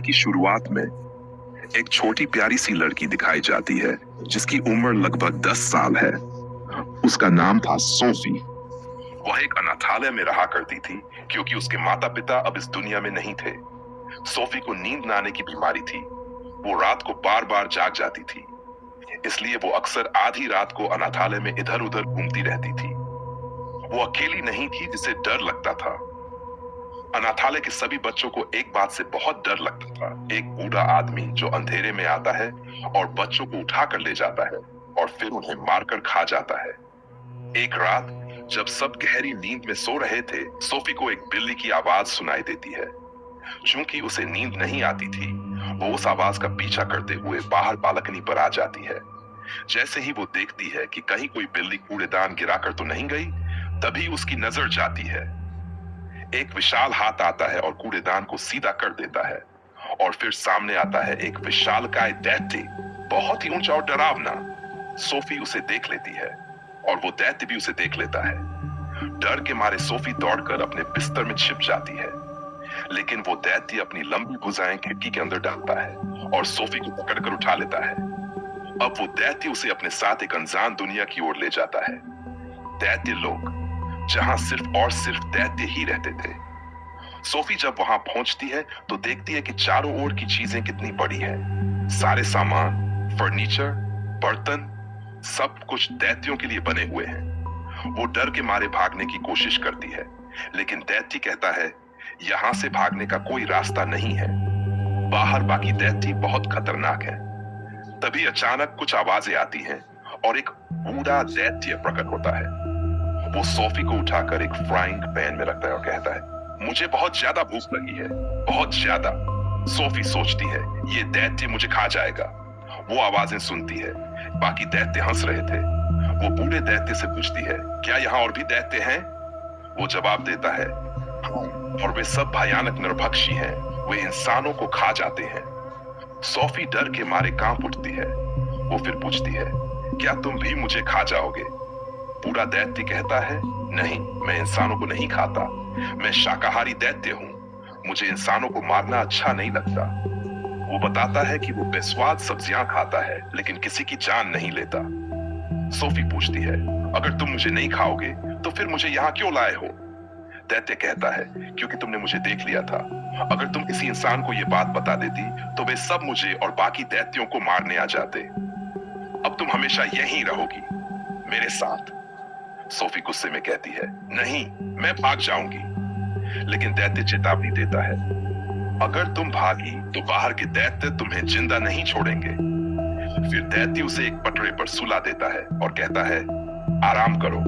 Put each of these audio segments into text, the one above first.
की शुरुआत में एक छोटी प्यारी सी लड़की दिखाई जाती है जिसकी उम्र लगभग 10 साल है। उसका नाम था सोफी। वह एक अनाथालय में रहा करती थी क्योंकि उसके माता पिता अब इस दुनिया में नहीं थे। सोफी को नींद न आने की बीमारी थी। वो रात को बार बार जाग जाती थी, इसलिए वो अक्सर आधी रात को अनाथालय में इधर उधर घूमती रहती थी। वो अकेली नहीं थी जिसे डर लगता था। अनाथालय के सभी बच्चों को एक बात से बहुत डर लगता था, एक बूढ़ा आदमी जो अंधेरे में आता है और बच्चों को उठा कर ले जाता है और फिर उन्हें मारकर खा जाता है। एक रात जब सब गहरी नींद में सो रहे थे, सोफी को एक बिल्ली की आवाज सुनाई देती है। चूंकि उसे नींद नहीं आती थी, वो उस आवाज का पीछा करते हुए बाहर बालकनी पर आ जाती है। जैसे ही वो देखती है कि कहीं कोई बिल्ली कूड़ेदान गिराकर तो नहीं गई, तभी उसकी नजर जाती है। एक विशाल हाथ आता है और कूड़ेदान को सीधा कर देता है और फिर सामने आता है एक विशालकाय दैत्य, बहुत ही ऊंचा और डरावना। सोफी उसे देख लेती है और वो दैत्य भी उसे देख लेता है। डर के मारे सोफी दौड़कर अपने बिस्तर में छिप जाती है, लेकिन वो दैत्य अपनी लंबी भुजाएं खिड़की के अंदर डालता है और सोफी को पकड़कर उठा लेता है। अब वो दैत्य उसे अपने साथ एक अनजान दुनिया की ओर ले जाता है। दैत्य लोग, जहां सिर्फ और सिर्फ दैत्य ही रहते थे। सोफी जब वहां पहुंचती है तो देखती है कि चारों ओर की चीजें कितनी बड़ी है। सारे सामान, फर्नीचर, बर्तन, सब कुछ दैत्यों के लिए बने हुए हैं। वो डर के मारे भागने की कोशिश करती है, लेकिन दैत्य कहता है यहां से भागने का कोई रास्ता नहीं है। बाहर बाकी दैत्य बहुत खतरनाक है। तभी अचानक कुछ आवाजें आती हैं और एक बूढ़ा दैत्य प्रकट होता है। वो सोफी को उठाकर एक फ्राइंग पैन में रखता है और कहता है, मुझे बहुत ज्यादा भूख लगी है, बहुत ज्यादा। सोफी सोचती है ये दैत्य मुझे खा जाएगा। वो आवाजें सुनती है, बाकी दैत्य हंस रहे थे। वो बूढ़े दैत्य से पूछती है, क्या यहाँ और भी दैत्य हैं? वो जवाब देता है, और वे सब भयानक नरभक्षी हैं, वे इंसानों को खा जाते हैं। सोफी डर के मारे कांप उठती है। वो फिर पूछती है, क्या तुम भी मुझे खा जाओगे? बूढ़ा दैत्य कहता है, नहीं, मैं इंसानों को नहीं खाता। मैं शाकाहारी दैत्य हूँ। मुझे इंसानों को मारना अच्छा नहीं लगता। वो बताता है कि वो बेस्वाद सब्जियां खाता है, लेकिन किसी की जान नहीं लेता। सोफी पूछती है, अगर तुम मुझे नहीं खाओगे तो फिर मुझे यहाँ क्यों लाए हो? दैत्य कहता है, क्योंकि तुमने मुझे देख लिया था। अगर तुम किसी इंसान को ये बात बता देती तो वे सब मुझे और बाकी दैत्यों को मारने आ जाते। अब तुम हमेशा यहीं रहोगी मेरे साथ। सोफी गुस्से में कहती है, नहीं, मैं भाग जाऊंगी। लेकिन दैत्य चेतावनी देता है, अगर तुम भागी तो बाहर के दैत्य तुम्हें जिंदा नहीं छोड़ेंगे। फिर दैत्य उसे एक पटरे पर सुला देता है और कहता है, आराम करो।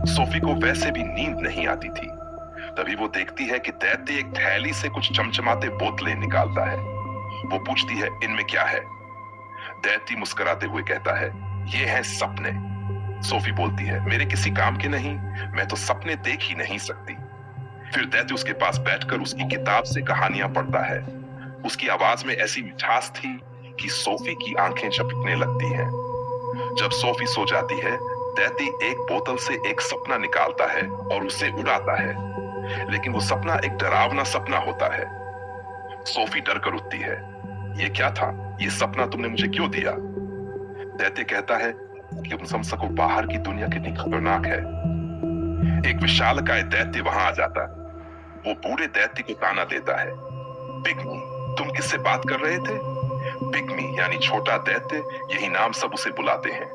सोफी को वैसे भी नींद नहीं आती थी। तभी वो देखती है कि दैत्य एक थैली से कुछ चमचमाते बोतलें निकालता है। वो पूछती है, इनमें क्या है? दैत्य मुस्कुराते हुए कहता है, ये हैं सपने। सोफी बोलती है, मेरे किसी काम के नहीं, मैं तो सपने देख ही नहीं सकती। फिर दैत्य उसके पास बैठकर उसकी किताब से कहानियां पढ़ता है। उसकी आवाज में ऐसी मिठास थी कि सोफी की आंखें झपकने लगती हैं। जब सोफी सो जाती है, दैत्य एक बोतल से एक सपना निकालता है और उसे उड़ाता है, लेकिन वो सपना एक डरावना सपना होता है। सोफी डर कर उठती है, ये क्या था? ये सपना तुमने मुझे क्यों दिया? दैत्य कहता है कि तुम समझ सको बाहर की दुनिया कितनी खतरनाक है। एक विशालकाय दैत्य वहां आ जाता है। वो बूढ़े दैत्य को ताना देता है, पिग्मी, तुम किससे बात कर रहे थे? पिग्मी यानी छोटा दैत्य, यही नाम सब उसे बुलाते हैं।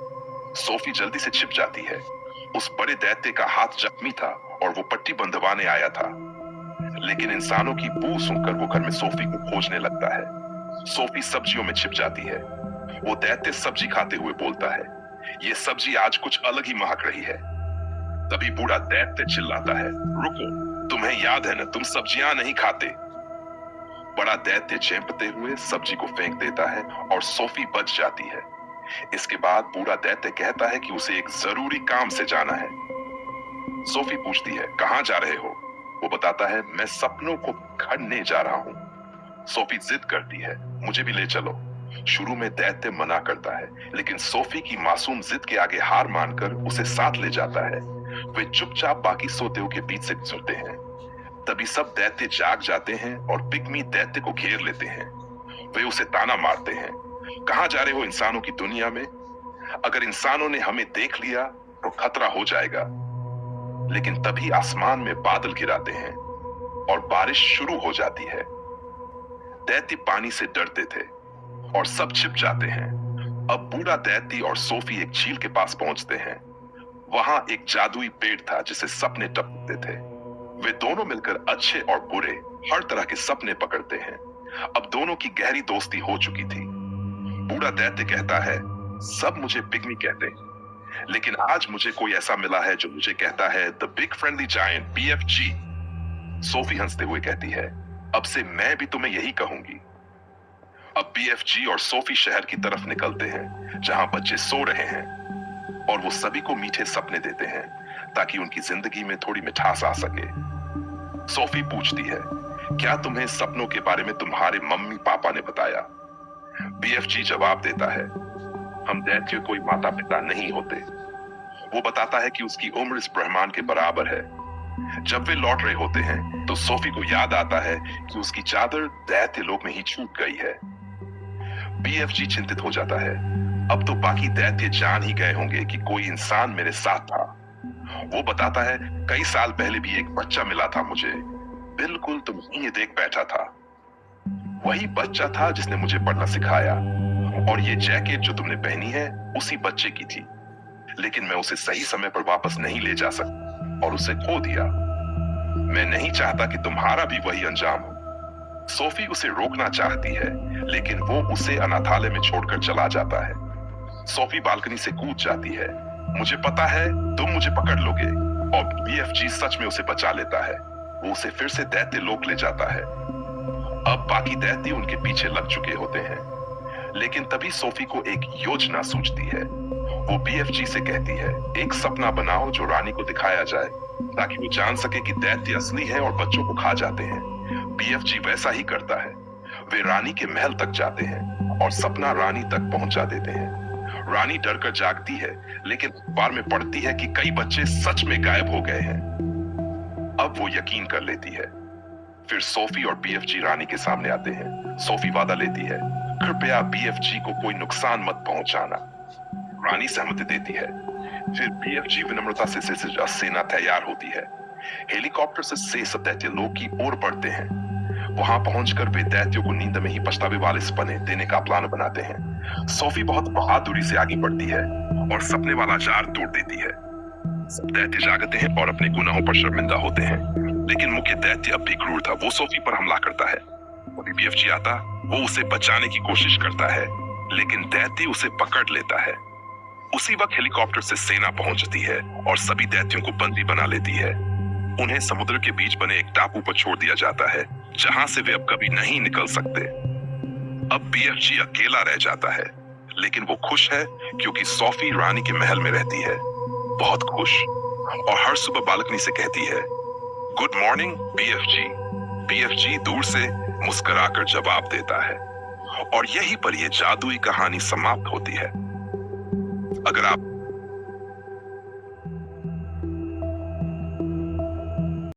सोफी जल्दी से छिप जाती है। उस बड़े दैत्य का हाथ जख्मी था और वो पट्टी बंधवाने आया था, लेकिन इंसानों की बू सुनकर वो घर में सोफी को खोजने लगता है। सोफी सब्जियों में छिप जाती है। वो दैत्य सब्जी खाते हुए बोलता है, ये सब्जी आज कुछ अलग ही महक रही है। तभी बूढ़ा दैत्य चिल्लाता है, रुको, तुम्हें याद है ना, तुम सब्जियां नहीं खाते। बड़ा दैत्य चेंपते हुए सब्जी को फेंक देता है और सोफी बच जाती है। इसके बाद बूढ़ा दैत्य कहता है कि उसे एक जरूरी काम से जाना है। सोफी पूछती है, कहां जा रहे हो? वो बताता है, मैं सपनों को खड़ने जा रहा हूं। सोफी जिद करती है, मुझे भी ले चलो। शुरू में दैत्य मना करता है, लेकिन सोफी की मासूम जिद के आगे हार मानकर उसे साथ ले जाता है। वे चुपचाप बाकी सोतेओं के बीच से गुजरते हैं। तभी सब दैत्य जाग जाते हैं और पिग्मी दैत्य को घेर लेते हैं। वे उसे ताना मारते हैं, कहां जा रहे हो इंसानों की दुनिया में? अगर इंसानों ने हमें देख लिया तो खतरा हो जाएगा। लेकिन तभी आसमान में बादल गिराते हैं और बारिश शुरू हो जाती है। दैत्य पानी से डरते थे और सब छिप जाते हैं। अब बूढ़ा दैत्य और सोफी एक झील के पास पहुंचते हैं। वहां एक जादुई पेड़ था जिसे सपने टपकते थे। वे दोनों मिलकर अच्छे और बुरे हर तरह के सपने पकड़ते हैं। अब दोनों की गहरी दोस्ती हो चुकी थी। बूढ़ा दैत्य कहता है, सब मुझे पिग्मी कहते हैं, लेकिन आज मुझे कोई ऐसा मिला है जो मुझे कहता है the big friendly giant BFG। Sophie हंसते हुए कहती है, अब से मैं भी तुम्हें यही कहूंगी। अब BFG और सोफी शहर की तरफ निकलते हैं जहां बच्चे सो रहे हैं और वो सभी को मीठे सपने देते हैं ताकि उनकी जिंदगी में थोड़ी मिठास आ सके। सोफी पूछती है, क्या तुम्हें सपनों के बारे में तुम्हारे मम्मी पापा ने बताया? BFG जवाब देता है, हम दैत्य कोई माता पिता नहीं होते। वो बताता है कि उसकी उम्र इस ब्रह्मांड के बराबर है। जब वे लौट रहे होते हैं तो सोफी को याद आता है कि उसकी चादर दैत्य लोक में ही छूट गई है। BFG चिंतित हो जाता है, अब तो बाकी दैत्य जान ही गए होंगे कि कोई इंसान मेरे साथ था। वो बताता है, कई साल पहले भी एक बच्चा मिला था मुझे, बिल्कुल तुम्हें ये देख बैठा था। वही बच्चा था जिसने मुझे पढ़ना सिखाया और ये जैकेट जो तुमने पहनी है उसी बच्चे की थी, लेकिन मैं उसे सही समय पर वापस नहीं ले जा सकता और उसे खो दिया। मैं नहीं चाहता कि तुम्हारा भी वही अंजाम हो। सोफी उसे रोकना चाहती है, लेकिन वो उसे अनाथालय में छोड़कर चला जाता है। सोफी बालकनी से कूद जाती है, मुझे पता है तुम मुझे पकड़ लोगे, और BFG सच में उसे बचा लेता है। वो उसे फिर से दैत्य लोक ले जाता है। अब बाकी दैत्य उनके पीछे लग चुके होते हैं, लेकिन तभी सोफी को एक योजना सूझती है। वो BFG से कहती है, एक सपना बनाओ जो रानी को दिखाया जाए ताकि वो जान सके कि दैत्य असली है और बच्चों को खा जाते हैं। BFG वैसा ही करता है। वे रानी के महल तक जाते हैं और सपना रानी तक पहुंचा देते हैं। रानी डरकर जागती है, लेकिन अखबार में पढ़ती है कि कई बच्चे सच में गायब हो गए हैं। अब वो यकीन कर लेती है। फिर सोफी और BFG रानी के सामने आते हैं। सोफी वादा लेती है, कृपया BFG को कोई नुकसान मत पहुंचाना। रानी सहमति देती है। फिर BFG विनम्रता से सेना तैयार होती है। हेलीकॉप्टर से सब दैत्य लोक की ओर बढ़ते हैं। वहां पहुंचकर वे दैत्यों को नींद में ही पछतावे वाले सपने देने का प्लान बनाते हैं। सोफी बहुत बहादुरी से आगे बढ़ती है और सपने वाला जार तोड़ देती है। सब दैत्य जागते हैं और अपने गुनाहों पर शर्मिंदा होते हैं, लेकिन मुख्य दैत्य अब भी क्रूर था। वो सोफी पर हमला करता है। अभी BFG आता, वो उसे बचाने की कोशिश करता है, लेकिन दैत्य उसे पकड़ लेता है। उसी वक्त हेलीकॉप्टर से सेना पहुंचती है और सभी दैत्यों को बंदी बना लेती है। उन्हें समुद्र के बीच बने एक टापू पर छोड़ दिया जाता है, जहां से वे अब कभी नहीं निकल सकते। अब BFG अकेला रह जाता है, लेकिन वो खुश है क्योंकि सोफी रानी के महल में रहती है, बहुत खुश, और हर सुबह बालकनी से कहती है, गुड मॉर्निंग BFG। BFG दूर से मुस्कुराकर जवाब देता है, और यहीं पर यह जादुई कहानी समाप्त होती है। अगर आप